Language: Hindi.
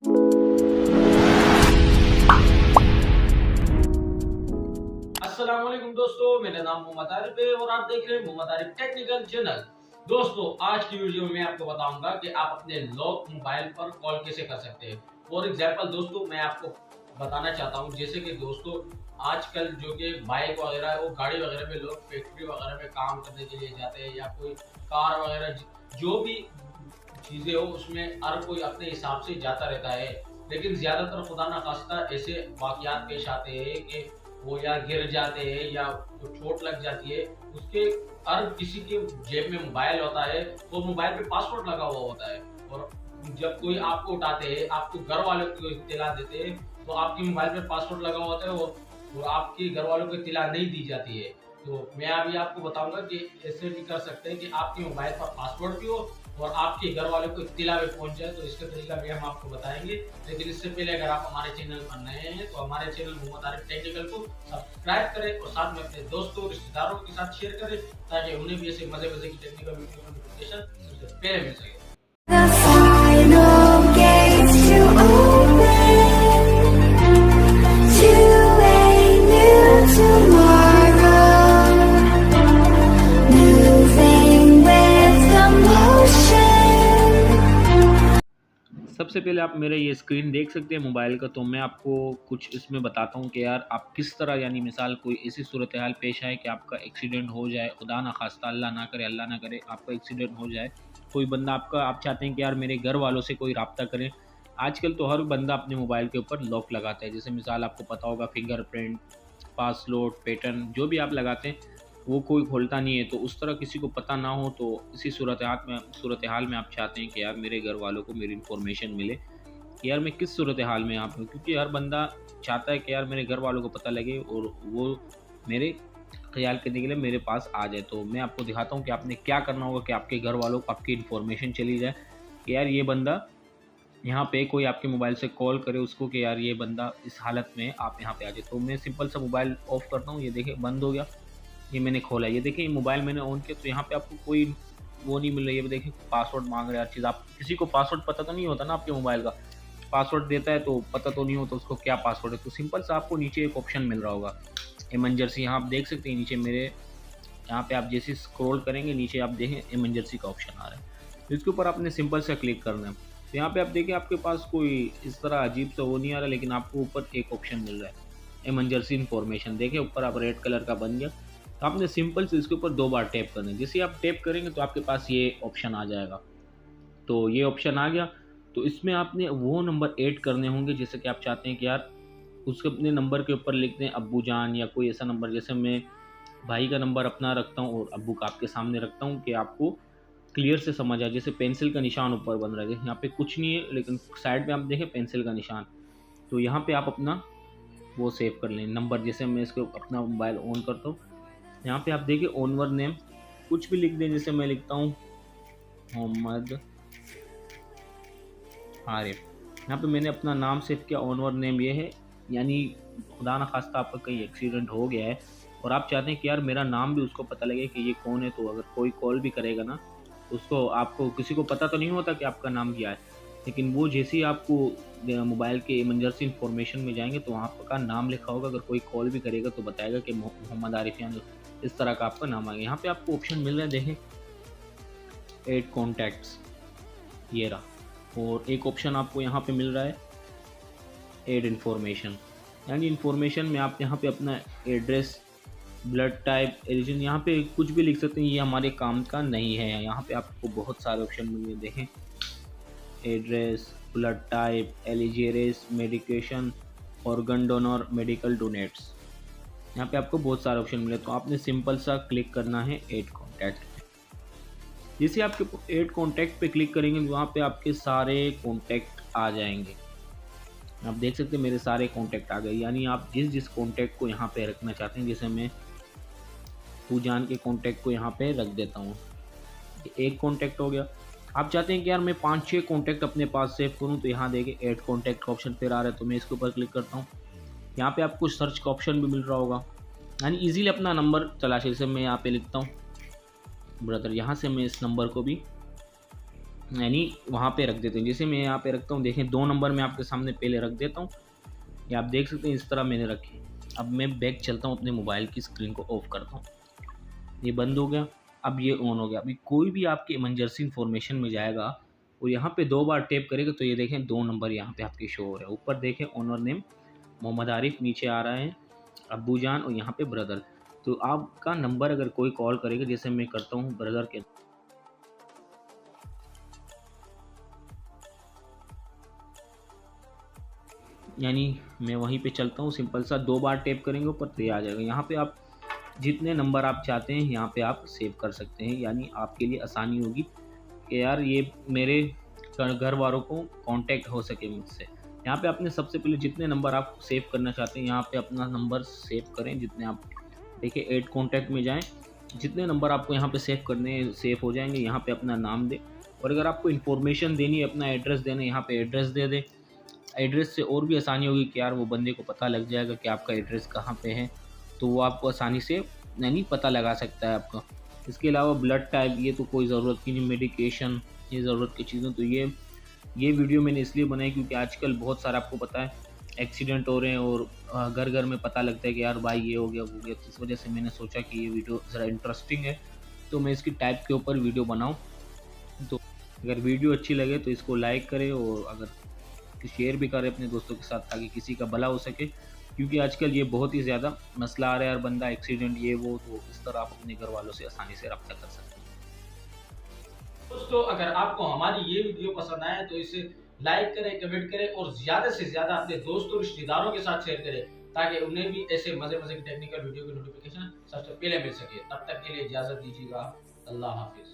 अस्सलाम वालेकुम दोस्तों, मेरा नाम मोहम्मद आरिफ है और आप देख रहे हैं मोहम्मद आरिफ टेक्निकल चैनल। दोस्तों, आज की वीडियो में मैं आपको बताऊंगा कि आप अपने लॉक मोबाइल पर कॉल कैसे कर सकते हैं। फॉर एग्जांपल दोस्तों, मैं आपको बताना चाहता हूं, जैसे कि दोस्तों आजकल जो कि बाइक वगैरह वो गाड़ी वगैरह में लोग फैक्ट्री वगैरह में काम करने के लिए जाते हैं, या कोई कार वगैरह जो भी चीजें हो उसमें हर कोई अपने हिसाब से जाता रहता है। लेकिन ज्यादातर खुदा ना खास्ता ऐसे वाकयात पेश आते हैं कि वो या गिर जाते हैं या तो चोट लग जाती है। उसके हर किसी के जेब में मोबाइल होता है और मोबाइल पे पासवर्ड लगा हुआ होता है, और जब कोई आपको उठाते हैं, आपको घर वालों को इत्तला देते हैं, तो आपके मोबाइल पे पासवर्ड लगा होता है और वो आपके घर वालों को इत्तला नहीं दी जाती है। तो मैं अभी आपको बताऊंगा कि ऐसे भी कर सकते हैं कि आपके मोबाइल पर पासवर्ड भी हो और आपके घर वालों को इत्तला में पहुंच जाए। तो इसका तरीका भी हम आपको बताएंगे। लेकिन इससे पहले अगर आप हमारे चैनल पर नए हैं तो हमारे चैनल मोहम्मद आरिफ टेक्निकल को सब्सक्राइब करें और साथ में अपने दोस्तों रिश्तेदारों के साथ शेयर करें, ताकि उन्हें भी ऐसे मजे मजे की टेक्निकल वीडियो का नोटिफिकेशन सबसे पहले मिल सके। The final gates to open to a new tomorrow, moving with the motion. सबसे पहले आप मेरा ये स्क्रीन देख सकते हैं मोबाइल का। तो मैं आपको कुछ इसमें बताता हूँ कि यार आप किस तरह, यानी मिसाल कोई ऐसी सूरत हाल पेश आए कि आपका एक्सीडेंट हो जाए, खुदा ना खास्ता, अल्लाह ना करे, अल्लाह ना करे, आपका एक्सीडेंट हो जाए। कोई बंदा आपका, आप चाहते हैं कि यार मेरे घर वालों से कोई रब्ता करें। आजकल तो हर बंदा अपने मोबाइल के ऊपर लॉक लगाता है। जैसे मिसाल आपको पता होगा, फिंगरप्रिंट, पासवर्ड, पैटर्न जो भी आप लगाते हैं वो कोई खोलता नहीं है। तो उस तरह किसी को पता ना हो, तो इसी सूरत हाल में आप चाहते हैं कि यार मेरे घर वालों को मेरी इन्फॉर्मेशन मिले कि यार मैं किस सूरत हाल में यहाँ पे हूँ। क्योंकि हर बंदा चाहता है कि यार मेरे घर वालों को पता लगे और वो मेरे ख्याल करने के लिए मेरे पास आ जाए। तो मैं आपको दिखाता हूँ कि आपने क्या करना होगा कि आपके घर वालों को आपकी इन्फॉर्मेशन चली जाए कि यार ये बंदा यहाँ पे, कोई आपके मोबाइल से कॉल करे उसको कि यार ये बंदा इस हालत में, आप यहाँ पे आ जाए। तो मैं सिंपल सा मोबाइल ऑफ करता हूँ। ये देखिए बंद हो गया। ये मैंने खोला, ये देखिए ये मोबाइल मैंने ऑन किया। तो यहाँ पे आपको कोई वो नहीं मिल रही है। देखिए पासवर्ड मांग रहे हैं हर चीज़। आप किसी को पासवर्ड पता तो नहीं होता ना आपके मोबाइल का, पासवर्ड देता है तो पता तो नहीं होता उसको क्या पासवर्ड है। तो सिंपल सा आपको नीचे एक ऑप्शन मिल रहा होगा इमरजेंसी। यहाँ आप देख सकते हैं नीचे मेरे, यहाँ पे आप जैसे स्क्रॉल करेंगे नीचे आप देखें इमरजेंसी का ऑप्शन आ रहा है। तो इसके ऊपर आपने सिंपल सा क्लिक करना है। तो यहाँ पे आप देखें आपके पास कोई इस तरह अजीब सा वो नहीं आ रहा, लेकिन आपको ऊपर एक ऑप्शन मिल रहा है इमरजेंसी इन्फॉर्मेशन। देखें ऊपर आप रेड कलर का बन गया। तो आपने सिंपल से इसके ऊपर 2 बार टैप करना है। जैसे आप टैप करेंगे तो आपके पास ये ऑप्शन आ जाएगा। तो ये ऑप्शन आ गया। तो इसमें आपने वो नंबर ऐड करने होंगे जैसे कि आप चाहते हैं कि यार उसके अपने नंबर के ऊपर लिख दें अब्बू जान, या कोई ऐसा नंबर। जैसे मैं भाई का नंबर अपना रखता हूँ और अब्बू का आपके सामने रखता हूँ कि आपको क्लियर से समझ आए। जैसे पेंसिल का निशान ऊपर बन रहा है, यहाँ पे कुछ नहीं है लेकिन साइड में आप देखें पेंसिल का निशान। तो यहाँ पे आप अपना वो सेव कर लें नंबर। जैसे मैं इसको अपना मोबाइल ऑन करता हूँ, यहाँ पे आप देखिए ओनर नेम कुछ भी लिख दें। जैसे मैं लिखता हूँ मोहम्मद आरिफ। यहाँ पे मैंने अपना नाम सेव किया, ओनर नेम ये है। यानी खुदा ना खास्ता आपका कहीं एक्सीडेंट हो गया है और आप चाहते हैं कि यार मेरा नाम भी उसको पता लगे कि ये कौन है। तो अगर कोई कॉल भी करेगा ना, उसको, आपको किसी को पता तो नहीं होता कि आपका नाम क्या है, लेकिन वो जैसे ही आपको मोबाइल के इमरजेंसी इन्फॉर्मेशन में जाएंगे तो वहाँ का नाम लिखा होगा। अगर कोई कॉल भी करेगा तो बताएगा कि मोहम्मद आरिफ, यानी इस तरह का आपका नाम आएगा। यहाँ पे आपको ऑप्शन मिल रहा है, देखें ऐड कॉन्टैक्ट्स, ये रहा। और एक ऑप्शन आपको यहाँ पे मिल रहा है ऐड इन्फॉर्मेशन। यानी इन्फॉर्मेशन में आप यहाँ पे अपना एड्रेस, ब्लड टाइप, एलिजन, यहाँ पे कुछ भी लिख सकते हैं। ये हमारे काम का नहीं है। यहाँ पे आपको बहुत सारे ऑप्शन मिल रहे हैं, देखें address, blood type, allergies, medication, organ donor, medical donates. यहाँ पे आपको बहुत सारे ऑप्शन मिले। तो आपने सिंपल सा क्लिक करना है ऐड कॉन्टैक्ट। जैसे आपके ऐड कॉन्टैक्ट पे क्लिक करेंगे तो वहाँ पे आपके सारे कॉन्टैक्ट आ जाएंगे। आप देख सकते हैं मेरे सारे कॉन्टैक्ट आ गए। यानी आप जिस जिस कॉन्टैक्ट को यहाँ पे रखना चाहते हैं, जैसे मैं पूजान के कॉन्टैक्ट को यहाँ पे रख देता हूँ, एक कॉन्टैक्ट हो गया। आप चाहते हैं कि यार मैं 5-6 कॉन्टैक्ट अपने पास सेव करूँ, तो यहाँ देखिए ऐड कॉन्टैक्ट का ऑप्शन फिर आ रहा है। तो मैं इसके ऊपर क्लिक करता हूँ। यहाँ पे आपको सर्च का ऑप्शन भी मिल रहा होगा, यानी इजीली अपना नंबर तलाश। जैसे मैं यहाँ पे लिखता हूँ ब्रदर, यहाँ से मैं इस नंबर को भी यानी वहाँ पे रख देते हैं। जैसे मैं यहाँ पे रखता हूँ, देखें 2 नंबर मैं आपके सामने पहले रख देता हूँ, ये आप देख सकते हैं इस तरह मैंने रखे। अब मैं बैक चलता हूँ, अपने मोबाइल की स्क्रीन को ऑफ करता हूँ, ये बंद हो गया। अब ये ऑन हो गया। अभी कोई भी आपके इमरजेंसी इन्फॉर्मेशन में जाएगा और यहाँ पे 2 बार टैप करेगा तो ये देखें 2 नंबर यहाँ पे आपके शो हो रहे हैं। ऊपर देखें ओनर नेम मोहम्मद आरिफ, नीचे आ रहा है अब्बू जान और यहाँ पे ब्रदर। तो आपका नंबर अगर कोई कॉल करेगा, जैसे मैं करता हूँ ब्रदर के, यानी मैं वहीं पे चलता हूँ, सिंपल सा 2 बार टैप करेंगे ऊपर तो ये आ जाएगा। यहाँ पे आप जितने नंबर आप चाहते हैं यहाँ पे आप सेव कर सकते हैं, यानी आपके लिए आसानी होगी कि यार ये मेरे घर वालों को कांटेक्ट हो सके मुझसे। यहाँ पे आपने सबसे पहले जितने नंबर आप सेव करना चाहते हैं यहाँ पे अपना नंबर सेव करें, जितने आप देखिए ऐड कॉन्टैक्ट में जाएं, जितने नंबर आपको यहाँ पे सेव करने हैं सेव हो जाएंगे। यहाँ पे अपना नाम दें और अगर आपको इन्फॉर्मेशन देनी है, अपना एड्रेस देना है, यहाँ पे एड्रेस दे दें। एड्रेस से और भी आसानी होगी कि यार वो बंदे को पता लग जाएगा कि आपका एड्रेस कहाँ पे है, तो वो आपको आसानी से यानी पता लगा सकता है आपका। इसके अलावा ब्लड टाइप ये तो कोई ज़रूरत की नहीं, मेडिकेशन ये ज़रूरत की चीज़ें। तो ये वीडियो मैंने इसलिए बनाई क्योंकि आजकल बहुत सारा आपको पता है एक्सीडेंट हो रहे हैं और घर घर में पता लगता है कि यार भाई ये हो गया वो गया। इस वजह से मैंने सोचा कि ये वीडियो ज़रा इंटरेस्टिंग है तो मैं इसकी टाइप के ऊपर वीडियो बनाऊँ। तो अगर वीडियो अच्छी लगे तो इसको लाइक करें और अगर शेयर भी करें अपने दोस्तों के साथ ताकि किसी का भला हो सके, क्योंकि आजकल ये बहुत ही ज़्यादा मसला आ रहा है यार, बंदा एक्सीडेंट ये वो, तो इस तरह आप अपने घर वालों से आसानी से रब्ता कर सकते हैं। दोस्तों अगर आपको हमारी ये वीडियो पसंद आए तो इसे लाइक करें, कमेंट करें और ज़्यादा से ज़्यादा अपने दोस्तों रिश्तेदारों के साथ शेयर करें ताकि उन्हें भी ऐसे मज़े मज़े की टेक्निकल वीडियो की नोटिफिकेशन सबसे पहले मिल सके। तब तक के लिए इजाज़त दीजिएगा। अल्लाह हाफिज़।